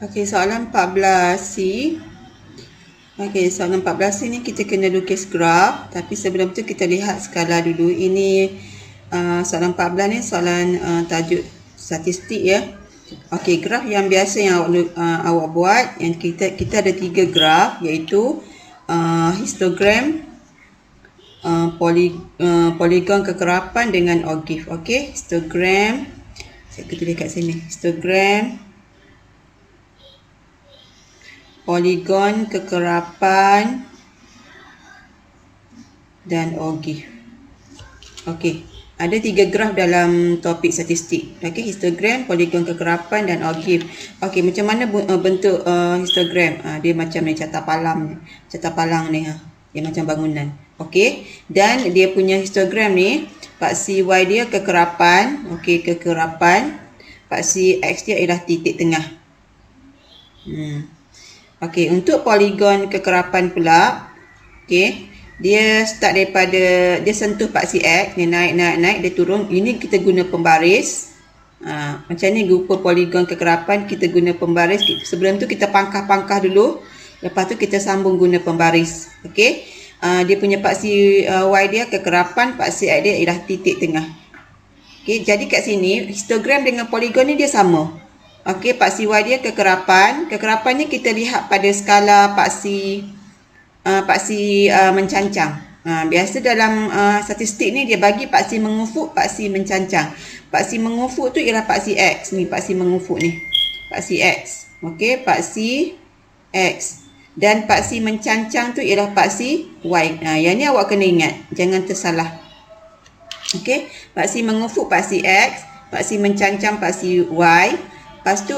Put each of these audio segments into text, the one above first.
Okey, soalan 14C. Okey, soalan 14C ni kita kena lukis graf. Tapi sebelum tu kita lihat skala dulu. Ini soalan 14 ni soalan tajuk statistik ya. Okey, graf yang biasa yang awak buat, yang kita ada 3 graf, iaitu histogram, poligon kekerapan dengan ogive. Okey, histogram. Saya tulis kat sini. Histogram, poligon kekerapan dan ogive. Okey, ada 3 graf dalam topik statistik. Okey, histogram, poligon kekerapan dan ogive. Okey, macam mana bentuk histogram? Dia macam ni, carta palang ni. Dia macam bangunan. Okey, dan dia punya histogram ni, paksi Y dia kekerapan. Okey, kekerapan. Paksi X dia ialah titik tengah. Okey, untuk poligon kekerapan pula, okey, dia start daripada, dia sentuh paksi X, dia naik, dia turun. Ini kita guna pembaris. Macam ni rupa poligon kekerapan, kita guna pembaris. Sebelum tu kita pangkah-pangkah dulu. Lepas tu kita sambung guna pembaris. Okey, dia punya paksi Y dia kekerapan, paksi X dia ialah titik tengah. Okey, jadi kat sini histogram dengan poligon ni dia sama. Okey, paksi Y dia kekerapan. Kekerapan ni kita lihat pada skala paksi mencancang. Biasa dalam statistik ni dia bagi paksi mengufuk, paksi mencancang. Paksi mengufuk tu ialah paksi X. Ni paksi mengufuk ni. Paksi X. Okey, paksi X. Dan paksi mencancang tu ialah paksi Y. Yang ni awak kena ingat. Jangan tersalah. Okey, paksi mengufuk paksi X, paksi mencancang paksi Y. Lepas tu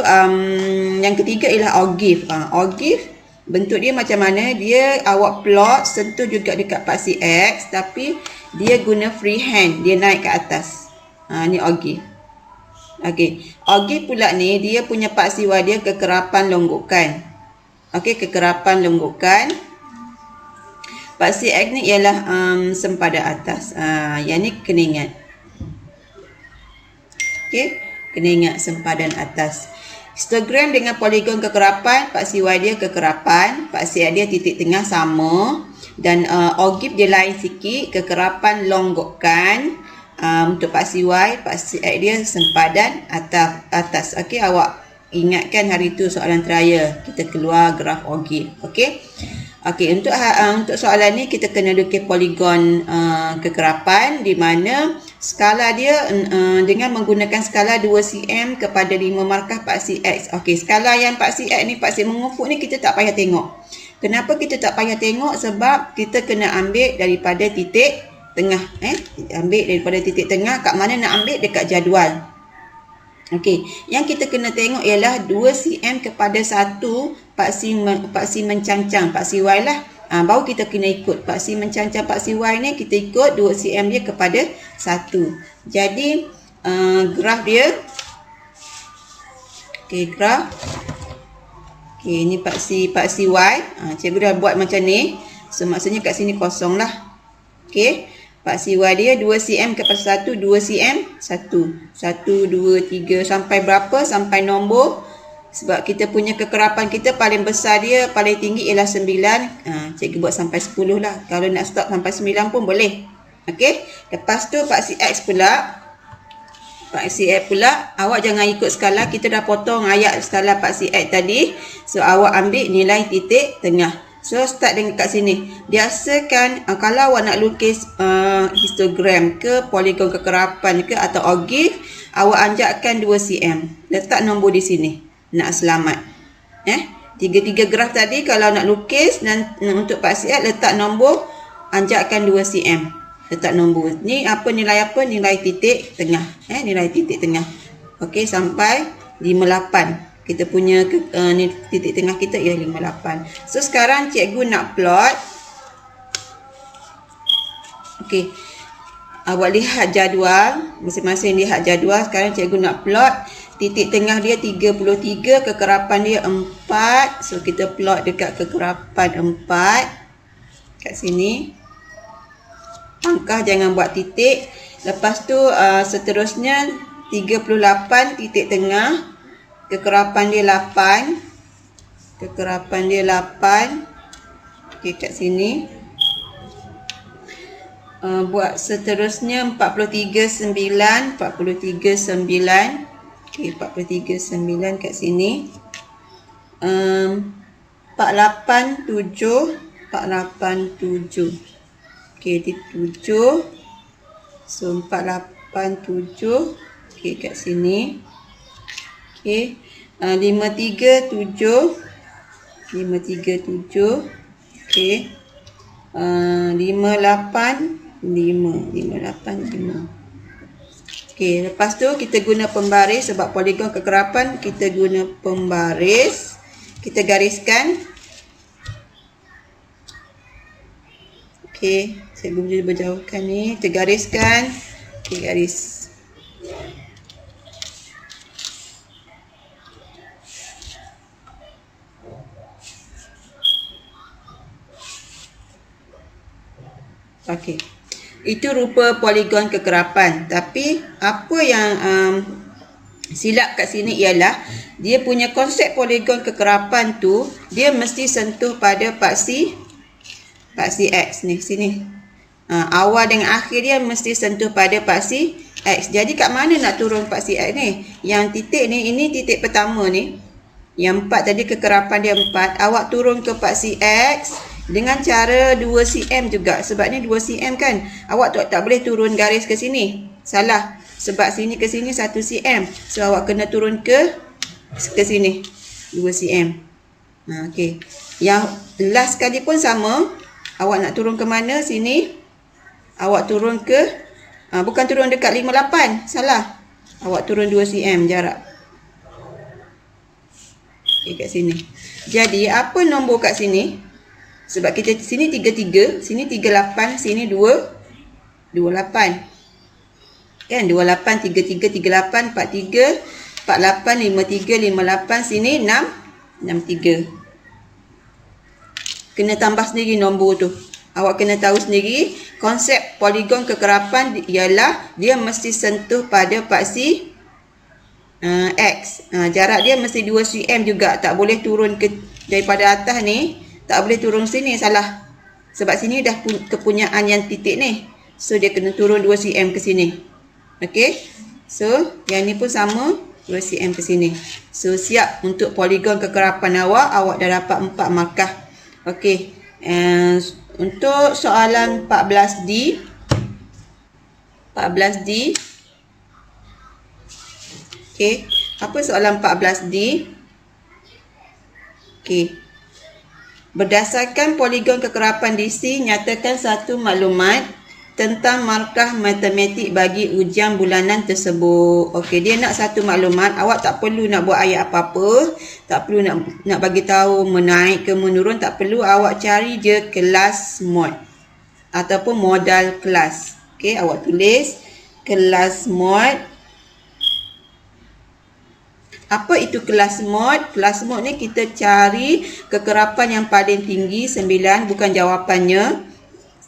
yang ketiga ialah ogive. Ogive bentuk dia macam mana? Dia awak plot sentuh juga dekat paksi X, tapi dia guna freehand, dia naik ke atas. Ni ogive. Okey, ogive pula ni dia punya paksi Y dia kekerapan longgokan. Okey, kekerapan longgokan. Paksi X ni ialah sempadan atas. Yang ni kena ingat. Okey, kena ingat sempadan atas. Histogram dengan poligon kekerapan, paksi Y dia kekerapan, paksi X dia titik tengah sama. Dan ogive dia lain sikit, kekerapan longgokan. Untuk paksi Y, paksi X dia sempadan atas. Okey, awak ingatkan hari tu soalan trial kita keluar graf ogive. Okey. Okey, untuk soalan ni kita kena lukis poligon kekerapan, di mana skala dia dengan menggunakan skala 2 cm kepada 5 markah paksi X. Okey, skala yang paksi X ni, paksi mengufuk ni kita tak payah tengok. Kenapa kita tak payah tengok? Sebab kita kena ambil daripada titik tengah. Ambil daripada titik tengah. Kat mana nak ambil? Dekat jadual. Okey, yang kita kena tengok ialah 2 cm kepada 1 paksi mencancang paksi Y lah. Baru kita kena ikut paksi mencancang paksi Y ni, kita ikut 2 cm dia kepada 1. Jadi graf dia, okey, graf. Okey, ni paksi Y. Cikgu dah buat macam ni. So maksudnya kat sini kosong lah. Okey, paksi Y dia 2 cm kepada 1, 2 cm, 1, 2, 3, sampai berapa? Sampai nombor. Sebab kita punya kekerapan kita paling besar dia, paling tinggi ialah 9. Cikgu buat sampai 10 lah. Kalau nak stop sampai 9 pun boleh. Okey. Lepas tu paksi X pula. Paksi X pula, awak jangan ikut skala. Kita dah potong ayat skala paksi X tadi. So, awak ambil nilai titik tengah. So, start dengan kat sini. Biasakan kalau awak nak lukis histogram ke, poligon kekerapan ke atau ogive, awak anjakkan 2 cm. Letak nombor di sini. Nak selamat. 3 graf tadi kalau nak lukis dan untuk paksi X, letak nombor, anjakkan 2 cm. Letak nombor. Ni apa nilai apa? Nilai titik tengah. Nilai titik tengah. Okey, sampai 58. Kita punya ni titik tengah kita ialah 58. So sekarang cikgu nak plot. Okey. Awak lihat jadual, masing-masing lihat jadual. Sekarang cikgu nak plot. Titik tengah dia 33, kekerapan dia 4. So kita plot dekat kekerapan 4. Kat sini. Pangkah, jangan buat titik. Lepas tu seterusnya 38 titik tengah. Kekerapan dia 8. Kekerapan dia 8. Okey, kat sini. Buat seterusnya 43 9. 43 9. Okey, 43 9 kat sini. 48 7. 48 7. Okey, di 7. So 48 7. Okey, kat sini. Okey, 53 7. 53 7. Okey, 58 5. 58 5. Okey, lepas tu kita guna pembaris. Sebab poligon kekerapan kita guna pembaris. Kita gariskan. Okey, saya boleh berjauhkan ni. Kita gariskan. Okey, garis. Okey. Itu rupa poligon kekerapan. Tapi apa yang silap kat sini ialah dia punya konsep poligon kekerapan tu dia mesti sentuh pada paksi X ni, sini. Awal dengan akhir dia mesti sentuh pada paksi X. Jadi kat mana nak turun paksi X ni? Yang titik ni, ini titik pertama ni. Yang 4 tadi kekerapan dia 4. Awak turun ke paksi X dengan cara 2 cm juga. Sebab ni 2 cm kan. Awak tak boleh turun garis ke sini. Salah. Sebab sini ke sini 1 cm. So awak kena turun ke sini 2 cm. Okey. Yang last kali pun sama. Awak nak turun ke mana? Sini. Awak turun ke bukan turun dekat 58. Salah. Awak turun 2 cm jarak. Okey, kat sini. Jadi apa nombor kat sini? Sebab kita sini 33, sini 38, sini 28. Kan 28 33 38 43 48 53 58, sini 63. Kena tambah sendiri nombor tu. Awak kena tahu sendiri konsep poligon kekerapan ialah dia mesti sentuh pada paksi X. Jarak dia mesti 2 cm juga. Tak boleh turun daripada atas ni. Tak boleh turun sini. Salah. Sebab sini dah kepunyaan yang titik ni. So dia kena turun 2 cm ke sini. Okey. So yang ni pun sama 2 cm ke sini. So siap untuk poligon kekerapan awak. Awak dah dapat 4 markah. Okey. Untuk soalan 14D. 14D. Okey. Apa soalan 14D? Okey. Berdasarkan poligon kekerapan DC, nyatakan satu maklumat tentang markah matematik bagi ujian bulanan tersebut. Okey, dia nak satu maklumat. Awak tak perlu nak buat ayat apa-apa. Tak perlu nak bagi tahu menaik ke menurun. Tak perlu. Awak cari je kelas mod. Ataupun modal kelas. Okey, awak tulis kelas mod. Apa itu kelas mod? Kelas mod ni kita cari kekerapan yang paling tinggi 9, bukan jawapannya.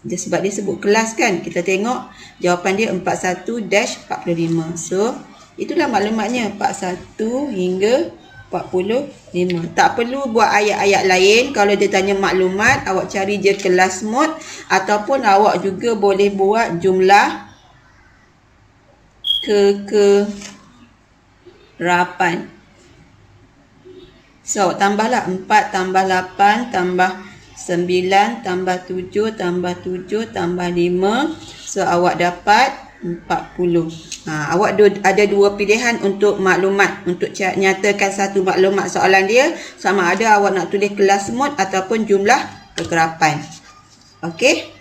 Sebab dia sebut kelas kan. Kita tengok jawapan dia 41-45. So, itulah maklumatnya 41 hingga 45. Tak perlu buat ayat-ayat lain. Kalau dia tanya maklumat, awak cari je kelas mod. Ataupun awak juga boleh buat jumlah kekerapan. So, tambahlah 4 tambah 8 tambah 9 tambah 7 tambah 7 tambah 5. So, awak dapat 40. Awak ada dua pilihan untuk maklumat. Untuk nyatakan satu maklumat soalan dia. Sama ada awak nak tulis kelas mod ataupun jumlah kekerapan. Okey.